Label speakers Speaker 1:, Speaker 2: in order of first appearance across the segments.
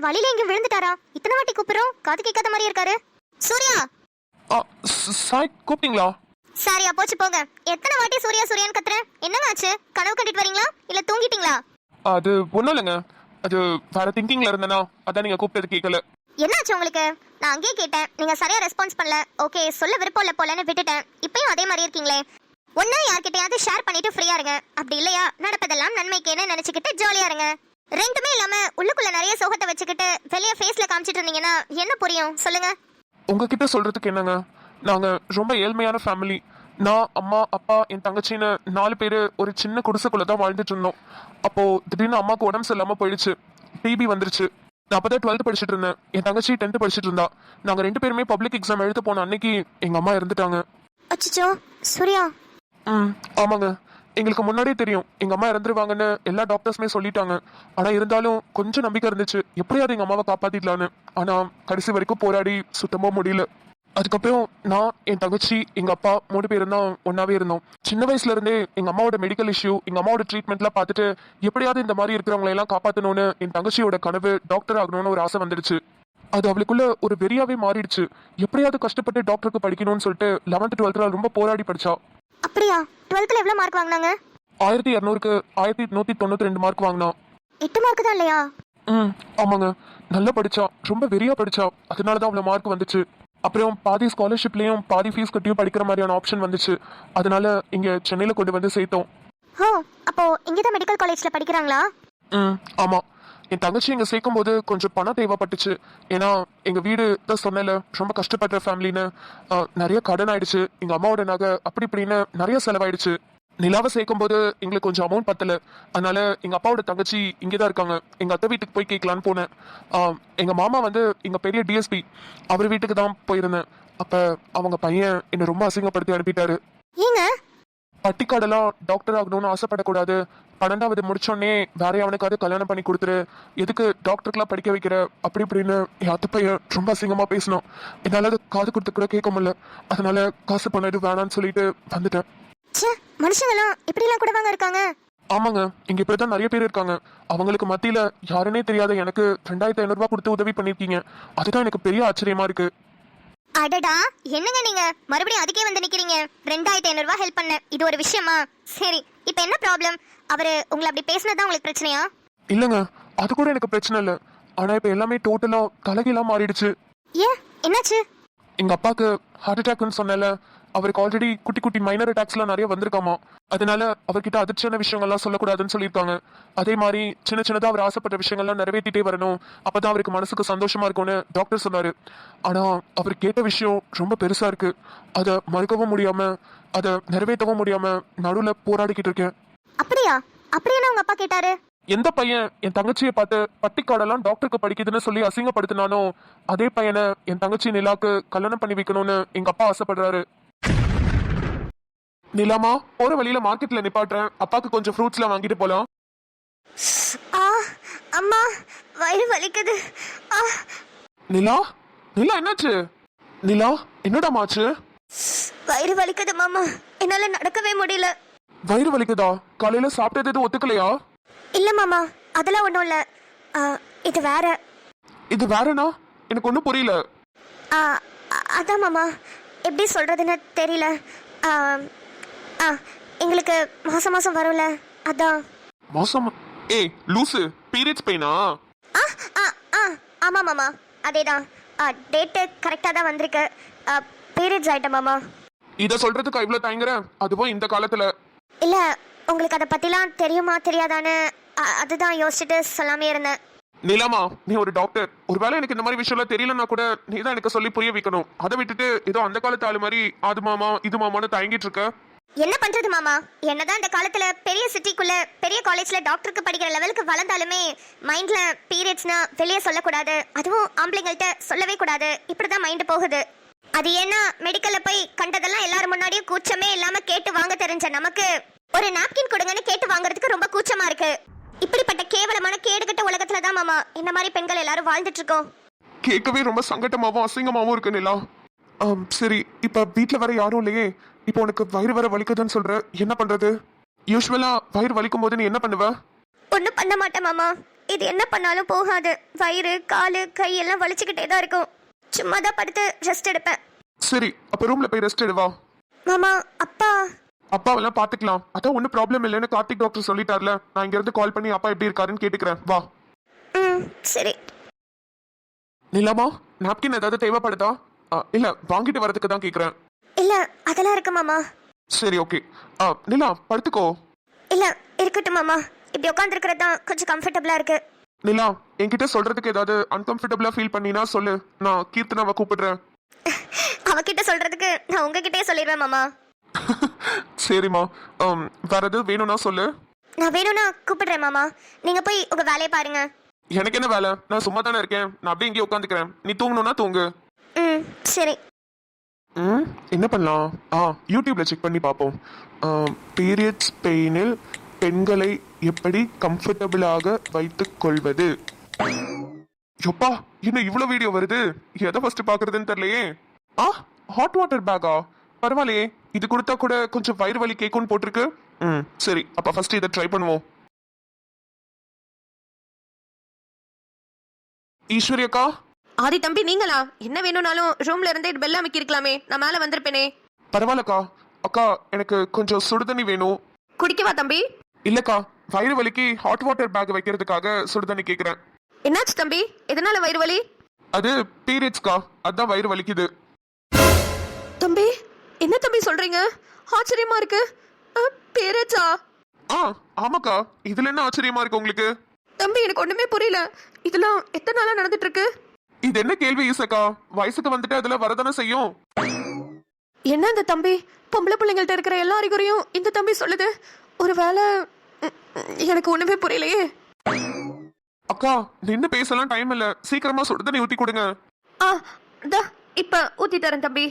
Speaker 1: வழியில எங்க விழுந்துட்டாரா? இத்தனை வாட்டி கூப்பிடுறோம், காது கேட்காத மாதிரி இருக்காரு. சூர்யா!
Speaker 2: சாய் கூப்பிட்டீங்களா?
Speaker 1: சாரியா போச்சு போங்க. எத்தனை வாட்டி சூர்யா சூர்யான்னு கத்துறேன்? என்னங்க ஆச்சு? கனவு கண்டிட்டு வரீங்களா இல்ல தூங்கிட்டீங்களா?
Speaker 2: அது ஒண்ணும் இல்லைங்க, அது வேற திங்கிங்ல இருந்தேனா, அதான் நீங்க கூப்பிட்டது கேட்கல.
Speaker 1: என்னாச்சு உங்களுக்கு? நான் அங்கேயே கேட்டேன், நீங்க சரியா ரெஸ்பான்ஸ் பண்ணல. ஓகே, சொல்ல விருப்பம் இல்ல போலன்னு விட்டுட்டேன். இப்பயும் அதே மாதிரி இருக்கீங்களே. ஒன்னா யார்கிட்டயாவது ஷேர் பண்ணிட்டு ஃப்ரீயா இருங்க. அப்படி இல்லையா நடப்பதெல்லாம் நன்மைக்கேன்னு நினைச்சுக்கிட்டு ஜாலியா இருங்க. ரெண்டுமே இல்லாம உள்ளுக்குள்ள நிறைய சோகத்தை வச்சுக்கிட்டு வெளியே ஃபேஸ்ல காமிச்சிட்டு இருந்தீங்கன்னா என்ன புரியும் சொல்லுங்க?
Speaker 2: உங்ககிட்ட சொல்றதுக்கு என்னங்க, நாங்க ரொம்ப ஏழ்மையான ஃபேமிலி. நான், அம்மா, அப்பா, என் தங்கச்சின்னு 4 பேர் ஒரு சின்ன குடிசைக்குள்ள தான் வாழ்ந்துட்டு இருந்தோம். அப்போ திடீர்னு அம்மாவுக்கு உடம்பு சரியில்லாம போயிடுச்சு. டிபி வந்துருச்சு. நான் அப்பதான் 12th படிச்சுட்டு இருந்தேன். என் தங்கச்சி 10th படிச்சுட்டு இருந்தா. நாங்க 2 பேருமே பப்ளிக் எக்ஸாம் எழுத போன அன்னைக்கு எங்க அம்மா இறந்துட்டாங்க.
Speaker 1: அச்சச்சோ, சூர்யா.
Speaker 2: ஆமாங்க, எங்களுக்கு முன்னாடியே தெரியும் எங்க அம்மா இறந்துருவாங்கன்னு எல்லா டாக்டர்ஸுமே சொல்லிட்டாங்க. ஆனா இருந்தாலும் கொஞ்சம் நம்பிக்கை இருந்துச்சு, எப்படியாவது எங்க அம்மாவை காப்பாத்திடலான்னு. ஆனா கடைசி வரைக்கும் போராடி சுத்தமா முடியல. அதுக்கப்புறம் நான், என் தங்கச்சி, எங்க அப்பா 3 பேரும் தான் ஒன்னாவே இருந்தோம். சின்ன வயசுல இருந்தே எங்க அம்மாவோட மெடிக்கல் இஷ்யூ, எங்க அம்மாவோட ட்ரீட்மெண்ட்லாம் பார்த்துட்டு எப்படியாவது இந்த மாதிரி இருக்கிறவங்களை எல்லாம் காப்பாற்றணும்னு என் தங்கச்சியோட கனவு டாக்டர் ஆகணும்னு ஒரு ஆசை வந்துடுச்சு. அது அவளுக்குள்ள ஒரு வெறியாவே மாறிடுச்சு. எப்படியாவது கஷ்டப்பட்டு டாக்டருக்கு படிக்கணும்னு சொல்லிட்டு 11th 12th ரொம்ப போராடி படிச்சா.
Speaker 1: அப்படியா? 12th எவ்வளவு மார்க் வாங்குனாங்க?
Speaker 2: 1200க்கு 1192 மார்க் வாங்கினா.
Speaker 1: 8 மார்க் தான் இல்லையா?
Speaker 2: ஆமாங்க, நல்லா படிச்சா, ரொம்ப வெறியா படிச்சா. அதனாலதான் அவ்வளவு மார்க் வந்துச்சு. அப்புறம் பாதி ஸ்காலர்ஷிப்லயும் பாதி ஃபீஸ் கட்டியும் படிக்கிற மாதிரியான ஆப்ஷன் வந்துச்சு. அதனால இங்க சென்னையில கொண்டு வந்து சேர்த்தோம்.
Speaker 1: ஓ, அப்போ இங்கதான் மெடிக்கல் காலேஜ்ல படிக்கிறாங்களா?
Speaker 2: ஆமா. என் தங்கச்சி இங்க சேர்க்கும் போது கொஞ்சம் பணம் தேவைப்பட்டுச்சு. ஏன்னா எங்க வீடு தான் சொன்னல, ரொம்ப கஷ்டப்படுற ஃபேமிலின்னு. நிறைய கடன் ஆயிடுச்சு. எங்க அம்மாவோட நகை அப்படி இப்படின்னு நிறைய செலவாயிடுச்சு. நிலாவை சேர்க்கும் போது எங்களுக்கு கொஞ்சம் அமௌண்ட் பத்தல. அதனால எங்க அப்பாவோட தங்கச்சி இங்கேதான் இருக்காங்க. எங்க அத்தை வீட்டுக்கு போய் கேட்கலான்னு போனேன். எங்க மாமா வந்து எங்க பெரிய டிஎஸ்பி, அவர் வீட்டுக்கு தான் போயிருந்தேன். அப்ப அவங்க பையன் என்னை ரொம்ப அசிங்கப்படுத்தி அனுப்பிட்டாரு.
Speaker 1: ஏங்க?
Speaker 2: பட்டிக்காடெல்லாம் டாக்டர் ஆகணும்னு ஆசைப்படக்கூடாது, 12வது முடிச்சோடனே வேற அவனுக்காவது கல்யாணம் பண்ணி கொடுத்துரு, எதுக்கு டாக்டருக்குலாம் படிக்க வைக்கிற, அப்படி இப்படின்னு என் அத்தை பையன் ரொம்ப அசிங்கமா பேசினோம். என்னால அது காது கொடுத்து கூட கேட்க முடியல. அதனால காசு பண்ண எதுவும் வேணான்னு சொல்லிட்டு வந்துட்டேன்.
Speaker 1: மனுஷங்களாம் இப்படிலாம் கூட வாங்க இருக்காங்க?
Speaker 2: ஆமாங்க, இங்க இப்படிதான் நிறைய பேர் இருக்காங்க. அவங்களுக்கு மத்தியில யாருன்னே தெரியாத எனக்கு 2500 ரூபாய் கொடுத்து உதவி பண்ணிருக்கீங்க. அதுதான் எனக்கு பெரிய ஆச்சரியமா இருக்கு.
Speaker 1: அடடா, என்னங்க நீங்க மறுபடியும் அதுக்கே வந்து நிக்கிறீங்க? 2500 ரூபாய் ஹெல்ப் பண்ண இது ஒரு விஷயமா? சரி, இப்போ என்ன ப்ராப்ளம்? அவரு உங்களை அப்படி பேசினதான் உங்களுக்கு பிரச்சனையா?
Speaker 2: இல்லங்க, அது கூட எனக்கு பிரச்சனை இல்லை. ஆனா இப்ப எல்லாமே டோட்டலா தலைகீழா மாறிடுச்சு.
Speaker 1: ஏன், என்னாச்சு?
Speaker 2: எங்க அப்பாக்கு ஹார்ட் அட்டாக்னு சொன்னல, அவருக்கு ஆல்ரெடி குட்டி குட்டி மைனர் அட்டாக்ஸ்லாம் நிறைய வந்திருக்காமா. அதனால அவர்கிட்ட அதிர்ச்சியான விஷயங்கள்லாம் சொல்லக்கூடாதுன்னு சொல்லியிருக்காங்க. அதே மாதிரி சின்ன சின்னதா அவர் ஆசைப்பட்ட விஷயங்கள்லாம் நிறைவேற்றிட்டே வரணும், அப்பதான் அவருக்கு மனசுக்கு சந்தோஷமா இருக்கும்னு டாக்டர் சொன்னாரு. ஆனா அவர் கேட்ட விஷயம் ரொம்ப பெருசா இருக்கு. அதை மறுக்கவும் முடியாம, அதை நிறைவேற்றவும் முடியாம நடுவுல போராடிக்கிட்டு இருக்கேன்.
Speaker 1: அப்படியா? அப்படியே உங்க அப்பா கேட்டாரு?
Speaker 2: எந்த பையன் என் தங்கச்சியை பார்த்து பட்டிக்காடெல்லாம் டாக்டருக்கு படிக்குதுன்னு சொல்லி அசிங்கப்படுத்தினானோ அதே பையனை என் தங்கச்சி நிலாக்கு கல்யாணம் பண்ணி வைக்கணும்னு எங்க அப்பா ஆசைப்படுறாரு. நிலாமா, போற வழியில மார்க்கெட்ல நிப்பாட்டுறேன், அப்பாக்கு கொஞ்சம் ஃப்ரூட்ஸ்லாம் வாங்கிட்டு போலாம்.
Speaker 1: அம்மா, வயிறு வலிக்குது.
Speaker 2: நிலா, நிலா என்னாச்சு? நிலா, என்னடா மாச்சு?
Speaker 1: வயிறு வலிக்குது மாமா, என்னால நடக்கவே முடியல.
Speaker 2: வயிறு வலிக்குதா? காலையில சாப்பிட்டது எதுவும் ஒத்துக்கலையா?
Speaker 1: இல்ல மாமா, அதெல்லாம் ஒண்ணும் இல்ல. இது வேற.
Speaker 2: இது வேறனா? எனக்கு ஒன்றும் புரியல.
Speaker 1: அதான் மாமா, எப்படி சொல்றதுன்னு தெரியல. எங்களுக்கு மாசம் மாசம் வரும்ல, அதான்.
Speaker 2: மாசம்? ஏய் லூசு, பீரியட்ஸ் பெயினா?
Speaker 1: ஆமா மாமா, அதேதான். டேட்டு கரெக்டா தான் வந்திருக்கு. பீரியட்ஸ் ஆயிட்ட மாமா.
Speaker 2: இத சொல்றதுக்கு இவ்வளவு தயங்குற? அதுவும் இந்த காலத்துல.
Speaker 1: இல்ல, உங்களுக்கு அதை பத்திலாம் தெரியுமா தெரியாதான்னு அதுதான் யோசிச்சுட்டு சொல்லாமே இருந்தேன்.
Speaker 2: நிலாமா, நீ ஒரு டாக்டர், ஒருவேளை எனக்கு இந்த மாதிரி விஷயம்லாம் தெரியலன்னா கூட நீ தான் எனக்கு சொல்லி புரிய வைக்கணும். அதை விட்டுட்டு ஏதோ அந்த காலத்து ஆளு மாதிரி அது மாமா இது மாமான்னு தயங்கிட்டு இருக்க.
Speaker 1: என்ன பண்றது மாமா, என்னதான் இந்த காலத்துல பெரிய சிட்டிக்குள்ள பெரிய காலேஜ்ல டாக்டருக்கு படிக்கிற லெவலுக்கு வளர்ந்தாலுமே மைண்ட்ல பீரியட்ஸ்னா வெளியே சொல்லக்கூடாது, அதுவும் ஆம்பளைங்கள்ட்ட சொல்லவே கூடாது, இப்படிதான் மைண்ட் போகுது. அது ஏன்னா மெடிக்கல்ல போய் கண்டதெல்லாம் எல்லாரும் முன்னாடியும் கூச்சமே இல்லாம கேட்டு வாங்க தெரிஞ்ச நமக்கு ஒரு நாப்கின் கொடுங்கன்னு கேட்டு வாங்குறதுக்கு ரொம்ப கூச்சமா இருக்கு. இப்படிப்பட்ட கேவலமான கேடுகட்ட உலகத்துலதான் மாமா இந்த மாதிரி பெண்கள் எல்லாரும் வாழ்ந்துட்டு இருக்கோம்.
Speaker 2: கேட்கவே ரொம்ப சங்கட்டமாவும் அசிங்கமாவும் இருக்கு நிலா. சரி, இப்ப வீட்டுல வர யாரும் இல்லையே, இப்போ உனக்கு வயிறு வர வலிக்குதுன்னு சொல்ற, என்ன பண்றது? யூஸ்வலா வயிறு வலிக்கும் போது நீ என்ன பண்ணுவ?
Speaker 1: ஒன்னும் பண்ண மாட்டேன் மாமா. இது என்ன பண்ணாலும் போகாது. வயிறு, காலு, கை எல்லாம் வலிச்சுக்கிட்டே தான் இருக்கும். சும்மா தான் படுத்து ரெஸ்ட் எடுப்பேன்.
Speaker 2: சரி, அப்ப ரூம்ல போய் ரெஸ்ட் எடுவா.
Speaker 1: மாமா, அப்பா.
Speaker 2: அப்பாவெல்லாம் பாத்துக்கலாம். அதான் ஒன்றும் ப்ராப்ளம் இல்லைன்னு கார்த்திக் டாக்டர் சொல்லிட்டார்ல. நான் இங்க இருந்து கால் பண்ணி அப்பா எப்படி இருக்காருன்னு கேட்டுக்கிறேன். வா.
Speaker 1: சரி.
Speaker 2: நிலாமா, நாப்கின் ஏதாவது தேவைப்படுதா? இல்ல, வாங்கிட்டு வரதுக்கு தான் கேக்குறேன்.
Speaker 1: இல்ல, அதெல்லாம் இருக்கு மாமா.
Speaker 2: சரி, ஓகே. நிலா, படுத்துக்கோ.
Speaker 1: இல்ல, இருக்கட்டும் மாமா. இப்படி உட்காந்துருக்கிறது தான் கொஞ்சம் கம்ஃபர்டபுளா இருக்கு.
Speaker 2: நிலா, என்கிட்ட சொல்றதுக்கு ஏதாவது அன்கம்ஃபர்டபுளா ஃபீல் பண்ணினா சொல்லு. நான் கீர்த்தனாவை கூப்பிடுறேன்.
Speaker 1: அவகிட்ட சொல்றதுக்கு நான் உங்ககிட்டயே சொல்லிடுவேன் மாமா.
Speaker 2: சரிம்மா. வேற எதுவும் வேணும்னா சொல்லு.
Speaker 1: நான் வேணும்னா கூப்பிடுறேன் மாமா. நீங்க போய் உங்க வேலையை பாருங்க.
Speaker 2: எனக்கு என்ன வேலை? நான் சும்மா தானே இருக்கேன். நான் அப்படியே இங்கே உட்காந்துக்கிறேன். நீ தூங்கணும்னா தூங்கு.
Speaker 1: சரி.
Speaker 2: என்ன பண்ணலாம்? யூடியூப்ல செக் பண்ணி பார்ப்போம். பீரியட்ஸ் பெயினில் பெண்களை எப்படி கம்ஃபர்டபுளாக வைத்துக் கொள்வது. எப்பா, இன்னும் இவ்வளவு வீடியோ வருது. எதை ஃபர்ஸ்ட் பாக்குறதுன்னு தெரியலையே. ஹாட் வாட்டர் பேக்கா? பரவாயில்லையே. இது கொடுத்தா கூட கொஞ்சம் வயிறு வலி கேக்கும்னு போட்டிருக்கு. சரி, அப்ப ஃபர்ஸ்ட் இதை ட்ரை பண்ணுவோம். ஈஸ்வரி அக்கா.
Speaker 3: ஆதி தம்பி, நீங்களா? என்ன வேணும்னாலும் ரூம்ல இருந்தே பெல் அமைக்கிருக்கலாமே, நான் மேல வந்திருப்பேனே.
Speaker 2: பரவாயில்லக்கா. அக்கா, எனக்கு கொஞ்சம் சுடுதண்ணி வேணும்.
Speaker 3: குடிக்கவா தம்பி?
Speaker 2: இல்லக்கா, வயிறு வலிக்கு ஹாட் வாட்டர் பேக் வைக்கிறதுக்காக சுடுதண்ணி கேக்குறேன்.
Speaker 3: என்னாச்சு தம்பி? எதனால வயிறு வலி?
Speaker 2: அது பீரியட்ஸ்க்கா, அதான் வயிறு வலிக்குது.
Speaker 3: தம்பி, என்ன தம்பி சொல்றீங்க? ஆச்சரியமா இருக்கு. பேரச்சா?
Speaker 2: ஆமாக்கா. இதுல என்ன ஆச்சரியமா இருக்கு உங்களுக்கு?
Speaker 3: தம்பி, எனக்கு ஒண்ணுமே புரியல. இதெல்லாம் எத்தனை நாளா நடந்துட்டு இருக்கு?
Speaker 2: இது என்ன கேள்வி ஈசக்கா? வயசுக்கு வந்துட்டு அதுல வரதானே செய்யும்.
Speaker 3: என்ன இந்த தம்பி, பொம்பளை பிள்ளைங்கள்ட்ட இருக்கிற எல்லா அறிகுறியும் இந்த தம்பி சொல்லுது. ஒருவேளை எனக்கு ஒண்ணுமே புரியலையே.
Speaker 2: அக்கா, நின்னு பேசலாம் டைம் இல்ல. சீக்கிரமா சுடுதண்ணி ஊத்தி கொடுங்க.
Speaker 3: இப்ப ஊத்தி தரேன் தம்பி.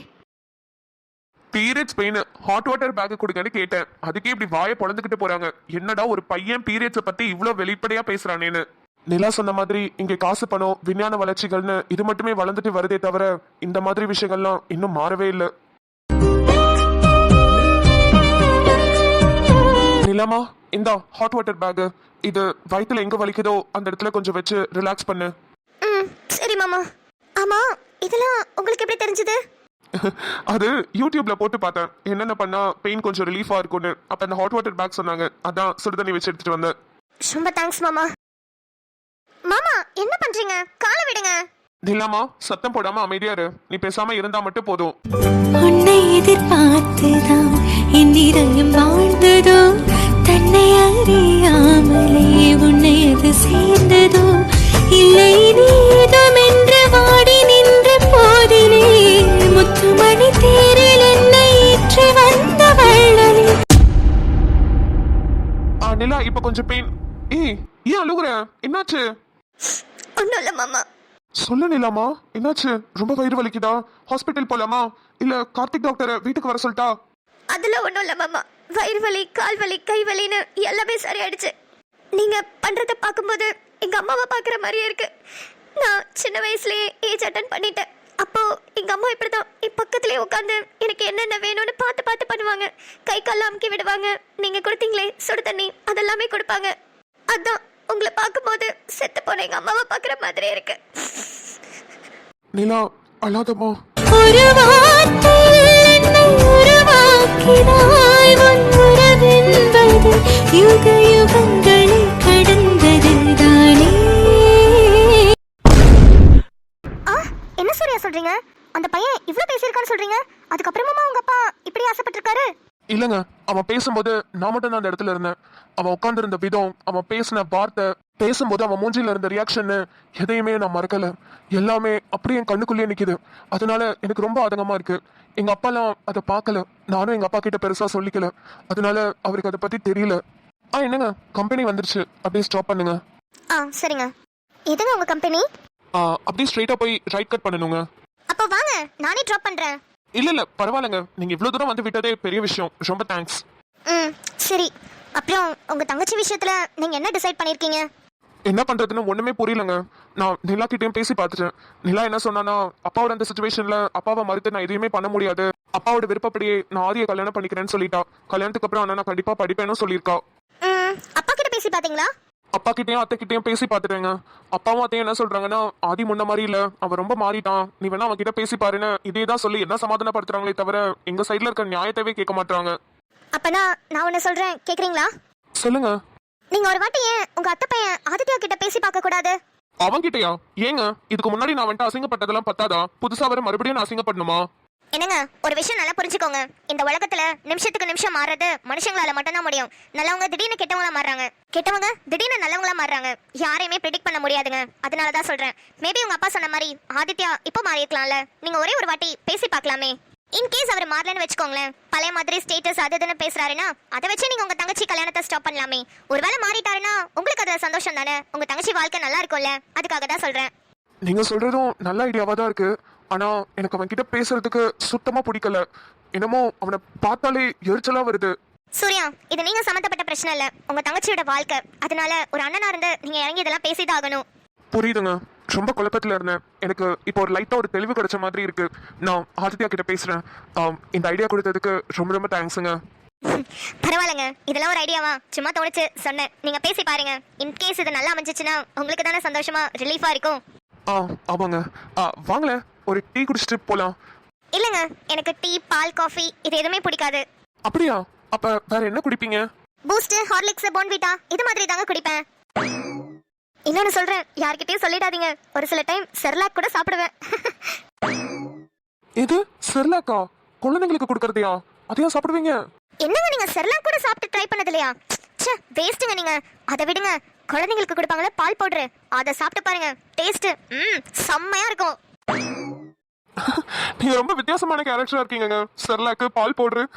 Speaker 2: Periods pain hot water bag கொடுங்கன்னு கேட்டேன். அதுக்கே இப்படி வாயை பொழந்துக்கிட்டு போறாங்க. என்னடா ஒரு பையன் பீரியட்ஸை பத்தி இவ்வளவு வெளிப்படையா பேசுறானேன்னு. நிலா சொன்ன மாதிரி இங்க காசு, பணம், விஞ்ஞான வளர்ச்சிகள்னு இது மட்டுமே வளர்ந்துட்டு வருதே தவிர இந்த மாதிரி விஷயங்கள்லாம் இன்னும் மாறவே இல்லை. நிலாமா, இந்த ஹாட் வாட்டர் பேக். இது வயித்துல எங்க வலிக்குதோ அந்த இடத்துல கொஞ்சம் வச்சு ரிலாக்ஸ் பண்ணு.
Speaker 1: சரி மாமா. ஆமா, இதெல்லாம் உங்களுக்கு எப்படி தெரிஞ்சது?
Speaker 2: அது யூடியூப்ல போட்டு பார்த்தேன். என்னென்ன பண்ணா பெயின் கொஞ்சம் ரிலீஃபா இருக்கும்னு. அப்ப அந்த ஹாட் வாட்டர் பேக் சொன்னாங்க. அதான் சுடுதண்ணி வச்சு எடுத்துட்டு வந்தேன்.
Speaker 1: ரொம்ப தேங்க்ஸ் மாமா. மாமா, என்ன பண்றீங்க? காலை விடுங்க.
Speaker 2: நிலாமா, சத்தம் போடாம அமைதியா இரு. நீ பேசாம இருந்தா மட்டும் போதும்.
Speaker 4: உன்னை எதிர்பார்த்துதான் என் இதயம் வாழ்ந்ததோ, தன்னை அறியாமலே உன்னை அது சேர்ந்ததோ, இல்லை நீதம் என்று வாடி நின்ற போதிலே முத்துமணி தேரில் என்னை ஏற்றி வந்த வள்ளலே.
Speaker 2: நிலா, இப்ப கொஞ்சம் பெயின். ஏன் அழுகுற? என்னாச்சு?
Speaker 1: ஒன்னும் இல்ல மாமா.
Speaker 2: சொல்லு நிலாமா, என்னாச்சு? ரொம்ப வயிறு வலிக்குதா? ஹாஸ்பிட்டல் போலாமா? இல்ல கார்த்திக் டாக்டரை வீட்டுக்கு வர சொல்லிட்டா?
Speaker 1: அதெல்லாம் ஒன்றும் இல்லை மாமா. வயிறு வலி, கால் வலி, கை வலின்னு எல்லாமே சரியாயிடுச்சு. நீங்க பண்றத பார்க்கும்போது எங்க அம்மாவை பார்க்குற மாதிரியே இருக்கு. நான் சின்ன வயசுலயே ஏஜ் அட்டன் பண்ணிட்டேன். அப்போ எங்க அம்மா இப்படிதான் என் பக்கத்துலயே உட்காந்து எனக்கு என்னென்ன வேணும்னு பார்த்து பார்த்து பண்ணுவாங்க. கை கால் அமுக்கி விடுவாங்க. நீங்க கொடுத்தீங்களே சுடு தண்ணி, அதெல்லாமே கொடுப்பாங்க. அதான் உங்களை பார்க்கும்போது செத்து போன எங்க அம்மாவை பார்க்குற மாதிரியே இருக்கு.
Speaker 2: நிலா, அழாதம்மா.
Speaker 4: ஒரு வார்த்தையில் என்னை உருவாக்கினாய். உன் உறவென்பது யுக யுகங்களை கடந்தது தானே.
Speaker 1: என்ன சூர்யா சொல்றீங்க? அந்த பையன் இவ்வளவு பேசியிருக்கான்னு சொல்றீங்க? அதுக்கப்புறமா உங்க அப்பா இப்படி ஆசைப்பட்டிருக்காரு?
Speaker 2: இல்லங்க, அவன் பேசும்போது நான் மட்டும் தான் அந்த இடத்துல இருந்தேன். அவன் உட்கார்ந்து இருந்த விதம், அவன் பேசின வார்த்தை, பேசும்போது அவன் மூஞ்சில இருந்த ரியாக்ஷன், எதையுமே நான் மறக்கல. எல்லாமே அப்படியே என் கண்ணுக்குள்ளேயே நிக்குது. அதனால எனக்கு ரொம்ப ஆதங்கமா இருக்கு. எங்க அப்பாலாம் அதை பார்க்கல. நானும் எங்க அப்பா கிட்ட பெருசா சொல்லிக்கல. அதனால அவருக்கு அதை பத்தி தெரியல. என்னங்க, கம்பெனி வந்துருச்சு. அப்படியே ஸ்டாப் பண்ணுங்க.
Speaker 1: சரிங்க. எதுங்க உங்க கம்பெனி?
Speaker 2: அப்படியே ஸ்ட்ரைட்டா போய் ரைட் கட் பண்ணணுங்க.
Speaker 1: அப்போ வாங்க, நானே டிராப் பண்றேன்.
Speaker 2: இல்ல பரவாயில்லங்க. நீங்க இவ்வளவு தூரம் வந்து விட்டதே பெரிய விஷயம். ரொம்ப தேங்க்ஸ்.
Speaker 1: சரி. அப்புறம் உங்க தங்கச்சி விஷயத்துல நீங்க என்ன டிசைட் பண்ணிருக்கீங்க?
Speaker 2: என்ன பண்றதுன்னு ஒண்ணுமே புரியலங்க. நான் நிலா கிட்டயும் பேசி பார்த்துட்டேன். நிலா என்ன சொன்னானா, அப்பாவோட அந்த சுச்சுவேஷன்ல அப்பாவை மறுத்து நான் எதுவுமே பண்ண முடியாது. அப்பாவோட விருப்பப்படியே நான் ஆதியை கல்யாணம் பண்ணிக்கிறேன்னு சொல்லிட்டா. கல்யாணத்துக்கு அப்புறம் ஆனா நான் கண்டிப்பா படிப்பேன்னு சொல்லியிருக்கா.
Speaker 1: அப்பா கிட்ட பேசி பாத்தீங்களா?
Speaker 2: அப்பா கிட்டயும் அத்தை கிட்டயும் பேசி பார்த்துட்டேங்க. அப்பாவும் அத்தையும் என்ன சொல்றாங்கன்னா, ஆதி முன்ன மாதிரி இல்ல, அவன் ரொம்ப மாறிட்டான், நீ வேணா அவன் கிட்ட பேசி பாருன்னு இதே தான் சொல்லி என்ன சமாதானப்படுத்துறாங்களே தவிர எங்க சைடுல இருக்க நியாயத்தவே கேட்க மாட்டாங்க.
Speaker 1: அப்பனா நான் ஒண்ணு சொல்றேன், கேக்குறீங்களா?
Speaker 2: சொல்லுங்க.
Speaker 1: நீங்க ஒரு வாட்டி ஏன் உங்க அத்தை பையன் ஆதித்யா கிட்ட பேசி பார்க்க கூடாது?
Speaker 2: அவன்கிட்டயா? ஏங்க இதுக்கு முன்னாடி நான் வந்துட்டு அசிங்கப்பட்டதெல்லாம் பத்தாதா, புதுசா வர மறுபடியும் நான் அசிங்கப்படணுமா?
Speaker 1: என்னங்க, ஒரு விஷயம் நல்லா புரிஞ்சுக்கோங்க. இந்த உலகத்துல நிமிஷத்துக்கு நிமிஷம் மாறுறது மனுஷங்களால மட்டும்தான் முடியும். நல்லவங்க திடீர்னு கெட்டவங்களா மாறுறாங்க, கெட்டவங்க திடீர்னு நல்லவங்களா மாறுறாங்க. யாரையுமே ப்ரெடிக்ட் பண்ண முடியாதுங்க. அதனாலதான் சொல்றேன், மேபி உங்க அப்பா சொன்ன மாதிரி ஆதித்யா இப்போ மாறி இருக்கலாம்ல. நீங்க ஒரே ஒரு வாட்டி பேசி பார்க்கலாமே. இன்கேஸ் அவர் மாறலன்னு வச்சுக்கோங்களேன், பழைய மாதிரி ஸ்டேட்டஸ் அது இதுன்னு பேசுறாருன்னா அதை வச்சு நீங்க உங்க தங்கச்சி கல்யாணத்தை ஸ்டாப் பண்ணலாமே. ஒருவேளை மாறிட்டாருன்னா உங்களுக்கு அதுல சந்தோஷம் தானே, உங்க தங்கச்சி வாழ்க்கை நல்லா இருக்கும்ல, அதுக்காக தான் சொல்றேன்.
Speaker 2: நீங்க சொல்றதும் நல்ல ஐடியாவா தான் இருக்கு. ஆனா எனக்கு அவன் கிட்ட பேசுறதுக்கு சுத்தமா பிடிக்கல. என்னமோ அவனை பார்த்தாலே எரிச்சலா வருது.
Speaker 1: சூர்யா, இது நீங்க சம்பந்தப்பட்ட பிரச்சனை இல்ல, உங்க தங்கச்சியோட வாழ்க்கை. அதனால ஒரு அண்ணனா இருந்து நீங்க இறங்கி இதெல்லாம் பேசிதான் ஆகணும்.
Speaker 2: புரியுதுங்க. ரொம்ப குழப்பத்துல இருந்தேன். எனக்கு இப்போ ஒரு லைட்டா ஒரு தெளிவு கிடைச்ச மாதிரி இருக்கு. நான் ஆதித்யா கிட்ட பேசுறேன். இந்த ஐடியா கொடுத்ததுக்கு ரொம்ப ரொம்ப தேங்க்ஸுங்க.
Speaker 1: பரவாயில்லைங்க, இதெல்லாம் ஒரு ஐடியாவா? சும்மா தோணுச்சு சொன்னேன். நீங்க பேசி பாருங்க. இன்கேஸ் இது நல்லா அமைஞ்சிச்சுன்னா உங்களுக்கு தானே சந்தோஷமா ரிலீஃபா இருக்கும்.
Speaker 2: ஆமாங்க. வாங்களேன், ஒரு டீ குடிச்சிட்டு போலாம்.
Speaker 1: இல்லங்க, எனக்கு டீ, பால், காஃபி இது எதுவுமே பிடிக்காது.
Speaker 2: அப்படியா? அப்ப வேற என்ன குடிப்பீங்க?
Speaker 1: பூஸ்ட், ஹார்லிக்ஸ், போன்விட்டா இது மாதிரி தாங்க குடிப்பேன். இன்னொன்னு சொல்றேன், யார்கிட்டயும் சொல்லிடாதீங்க. ஒரு சில டைம் செர்லாக் கூட சாப்பிடுவேன்.
Speaker 2: இது செர்லாக்கா? குழந்தைங்களுக்கு கொடுக்கறதையா? அதையா சாப்பிடுவீங்க?
Speaker 1: என்னங்க, நீங்க செர்லாக் கூட சாப்பிட்டு ட்ரை பண்ணது இல்லையா? ச்சே, வேஸ்ட்டுங்க. நீங்க அதை விடுங்க, குழந்தைங்களுக்கு கொடுப்பாங்களே பால் பவுடர், அதை சாப்பிட்டு பாருங்க. டேஸ்ட் செம்மையா இருக்கும்.
Speaker 2: நீங்க ரொம்ப வித்தியாசமான கேரக்டரா இருக்கீங்க. செர்லாக்கு, பால் பவுடர்.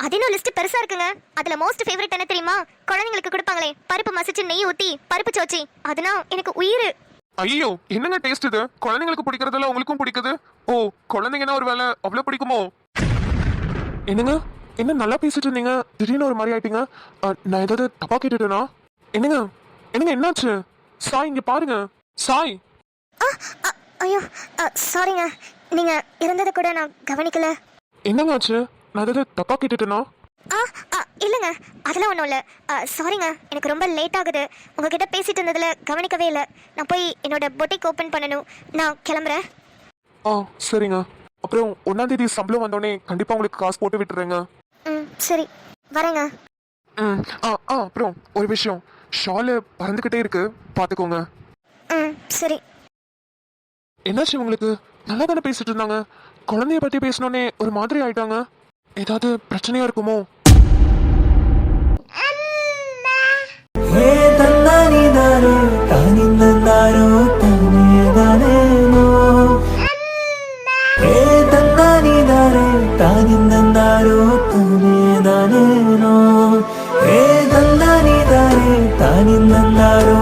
Speaker 1: அது இன்னும் லிஸ்ட் பெருசா இருக்குங்க. அதுல மோஸ்ட் ஃபேவரட் என்ன தெரியுமா? குழந்தைங்களுக்கு கொடுப்பாங்களே பருப்பு மசிச்சு நெய் ஊத்தி பருப்பு சோச்சி, அதுனா எனக்கு உயிர்.
Speaker 2: ஐயோ, என்னங்க டேஸ்ட் இது? குழந்தைங்களுக்கு பிடிக்கிறதெல்லாம் உங்களுக்கும் பிடிக்குது? ஓ, குழந்தைங்கன்னா ஒரு வேலை அவ்வளவு பிடிக்குமோ? என்னங்க, என்ன நல்லா பேசிட்டு இருந்தீங்க, திடீர்னு ஒரு மாதிரி ஆயிட்டீங்க. நான் ஏதாவது தப்பா கேட்டுட்டேனா? என்னங்க என்னங்க என்னாச்சு? சாய், இங்க பாருங்க. சாய்.
Speaker 1: ஐயோ சாரிங்க, நீங்க இருந்ததை கூட நான் கவனிக்கல.
Speaker 2: என்னங்க ஆச்சு? நான் ஏதாவது தப்பா கேட்டுட்டேனா?
Speaker 1: இல்லைங்க, அதெல்லாம் ஒன்றும் இல்லை. சாரிங்க, எனக்கு ரொம்ப லேட் ஆகுது. உங்ககிட்ட பேசிட்டு இருந்ததுல கவனிக்கவே இல்லை. நான் போய் என்னோட பொட்டிக் ஓப்பன் பண்ணணும். நான் கிளம்புறேன்.
Speaker 2: சரிங்க. அப்புறம் 1ஆம் தேதி சம்பளம் வந்தோடனே கண்டிப்பா உங்களுக்கு காசு போட்டு விட்டுறேங்க.
Speaker 1: சரி, வரேங்க.
Speaker 2: அப்புறம் ஒரு விஷயம், ஷாலு பறந்துகிட்டே இருக்கு, பாத்துக்கோங்க.
Speaker 1: சரி.
Speaker 2: என்னாச்சு உங்களுக்கு? நல்லா தானே பேசிட்டு இருந்தாங்க, குழந்தைய பத்தி பேசினோடனே ஒரு மாதிரி ஆயிட்டாங்க. ஏதாவது பிரச்சனையா இருக்குமோ?
Speaker 5: ಹೇ ತಂದಾನಿದಾರೆ ತಾನಿಂದಾರೋ ತಾನೇದಾನೇನೋ ಹೇ ತಂದಾನಿದಾರೆ ತಾನಿಂದಾರೋ ತಾನೇದಾನೇನೋ ಹೇ ತಂದಾನಿದಾರೆ ತಾನಿಂದಾರೋ